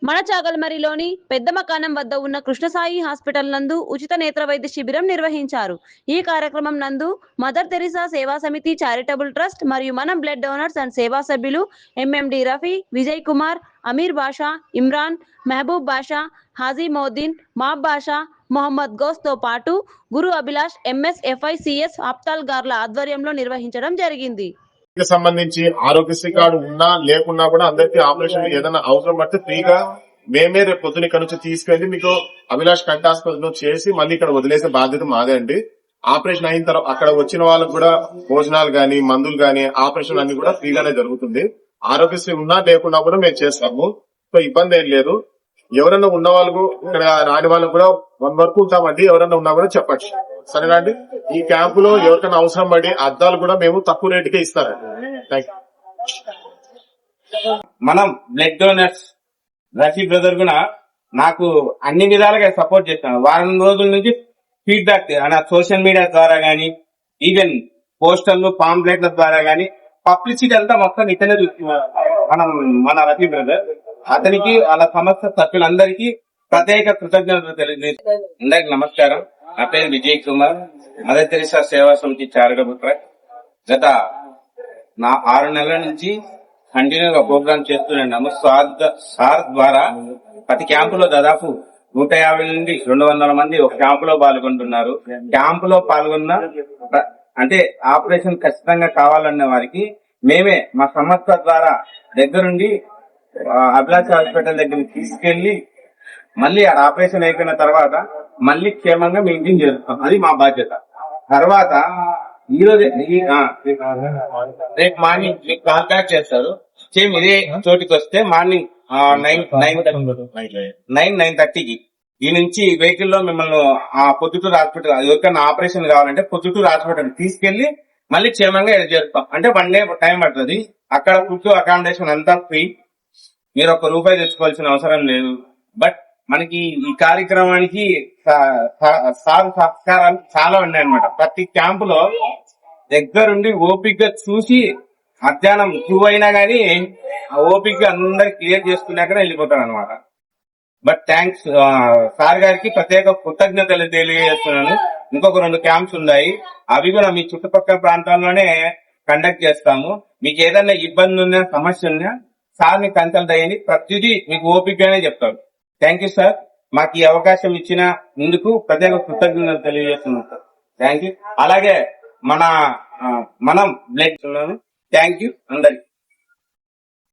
మణచాగల్మరిలోని పెద్ద మకానం వద్ద ఉన్న కృష్ణసాయి హాస్పిటల్ నందు ఉచిత నేత్ర వైద్య శిబిరం నిర్వహించారు. ఈ కార్యక్రమం నందు మదర్ తెరిసా సేవా సమితి చారిటబుల్ ట్రస్ట్ మరియు మనం బ్లడ్ డోనర్స్ అండ్ సేవా సభ్యులు ఎంఎండి రఫీ, విజయ్ కుమార్, అమీర్ బాషా, ఇమ్రాన్, మహబూబ్ బాషా, హాజీ మోదీన్, మాబ్ బాషా, మొహమ్మద్ గౌస్ తో పాటు గురు అభిలాష్, ఎంఎస్ఎఫ్ఐసిఎస్ ఆప్తాల్ గార్ల ఆధ్వర్యంలో నిర్వహించడం జరిగింది. సంబంధించి ఆరోగ్యశ్రీ కార్డు ఉన్నా లేకున్నా కూడా అందరికీ ఆపరేషన్ ఏదైనా అవసరం పడితే ఫ్రీగా మేమే రేపు పొద్దున ఇక్కడ నుంచి తీసుకెళ్లి మీకు అభిలాష్ కంటి ఆసుపత్రిలో చేసి మళ్ళీ ఇక్కడ వదిలేసే బాధ్యత మాదే అండి. ఆపరేషన్ అయిన తర్వాత అక్కడ వచ్చిన వాళ్ళకు కూడా భోజనాలు గాని మందులు గాని ఆపరేషన్ అన్ని కూడా ఫ్రీగానే జరుగుతుంది. ఆరోగ్యశ్రీ ఉన్నా లేకున్నా కూడా మేము చేస్తాము. సో ఇబ్బంది ఏం లేదు. ఎవరైనా ఉన్న వాళ్ళకు ఇక్కడ రాని వాళ్ళకు కూడా 1 వరకు ఉంటామండి. ఎవరైనా ఉన్నా కూడా చెప్పచ్చు. సరేనా అండి. ఈ క్యాంపులో ఎవరికైనా అవసరం పడి అద్దాలు కూడా మేము తక్కువ రేటుకే ఇస్తారండి. Thank you. మనం బ్లడ్ డోనర్స్ రఫీ బ్రదర్ కూడా నాకు అన్ని విధాలుగా సపోర్ట్ చేస్తాను. వారం రోజుల నుంచి ఫీడ్బ్యాక్ సోషల్ మీడియా ద్వారా గానీ, ఈవెన్ పోస్టర్లు పాంప్లెట్ల ద్వారా గానీ పబ్లిసిటీ అంతా మొత్తం ఇతనే మన రఫీ బ్రదర్. అతనికి వాళ్ళ సంస్థ సభ్యులందరికీ ప్రత్యేక కృతజ్ఞతలు తెలియజేస్తాను. అందరికి నమస్కారం. నా పేరు విజయ్ కుమార్, మదర్ తెరిసా సేవా సమితి చారిటబుల్ ట్రస్ట్. గత 6 నెలల నుంచి కంటిన్యూగా ప్రోగ్రామ్ చేస్తున్నాము. సార్ ద్వారా ప్రతి క్యాంపులో దాదాపు 150 నుండి 200 మంది ఒక క్యాంపులో పాల్గొంటున్నారు. క్యాంపులో పాల్గొన్న అంటే ఆపరేషన్ ఖచ్చితంగా కావాలన్న వారికి మేమే మా సంస్థ ద్వారా దగ్గరుండి అభిలాష్ హాస్పిటల్ దగ్గరికి తీసుకెళ్లి మళ్ళీ ఆ ఆపరేషన్ అయిపోయిన తర్వాత మళ్ళీ క్షేమంగా మీ ఇంటిని చేరుస్తాం. అది మా బాధ్యత. తర్వాత ఈ రోజు రేపు మార్నింగ్ మీకు కాంటాక్ట్ చేస్తారు. సేమ్ ఇదే చోటికి వస్తే మార్నింగ్ 9:30కి ఈ నుంచి వెహికల్ లో మిమ్మల్ని పొద్దుటూరు హాస్పిటల్ ఎవరికైనా ఆపరేషన్ కావాలంటే పొద్దుటూరు హాస్పిటల్ తీసుకెళ్లి మళ్ళీ క్షేమంగా చేరుతాం. అంటే 1 డే టైం పడుతుంది. అక్కడ ఫుడ్ అకామిడేషన్ అంతా ఫ్రీ. మీరు ₹1 తెచ్చుకోవాల్సిన అవసరం లేదు. బట్ మనకి ఈ కార్యక్రమానికి సహకారాలు చాలా ఉన్నాయన్నమాట. ప్రతి క్యాంపులో దగ్గరుండి ఓపిక చూసి మధ్యాహ్నం 2 అయినా గానీ ఓపిక అందరు క్లియర్ చేసుకున్నాకనే వెళ్ళిపోతారు అనమాట. బట్ థ్యాంక్స్ సార్ గారికి ప్రత్యేక కృతజ్ఞతలు తెలియజేస్తున్నాను. ఇంకొక 2 క్యాంప్స్ ఉన్నాయి. అవి కూడా మీ చుట్టుపక్కల ప్రాంతాల్లోనే కండక్ట్ చేస్తాము. మీకు ఏదైనా ఇబ్బంది ఉన్నా సమస్య ఉన్నా సార్ని కన్సల్ట్ అయ్యింది. ప్రతిదీ మీకు ఓపికగానే చెప్తారు. Thank you sir. మాకు ఈ అవకాశం ఇచ్చిన ముందుకు ప్రత్యేక కృతజ్ఞతలు తెలియజేస్తున్నాం సార్. Thank you. అలాగే మనం బ్లడ్ థ్యాంక్ యూ అందరికి.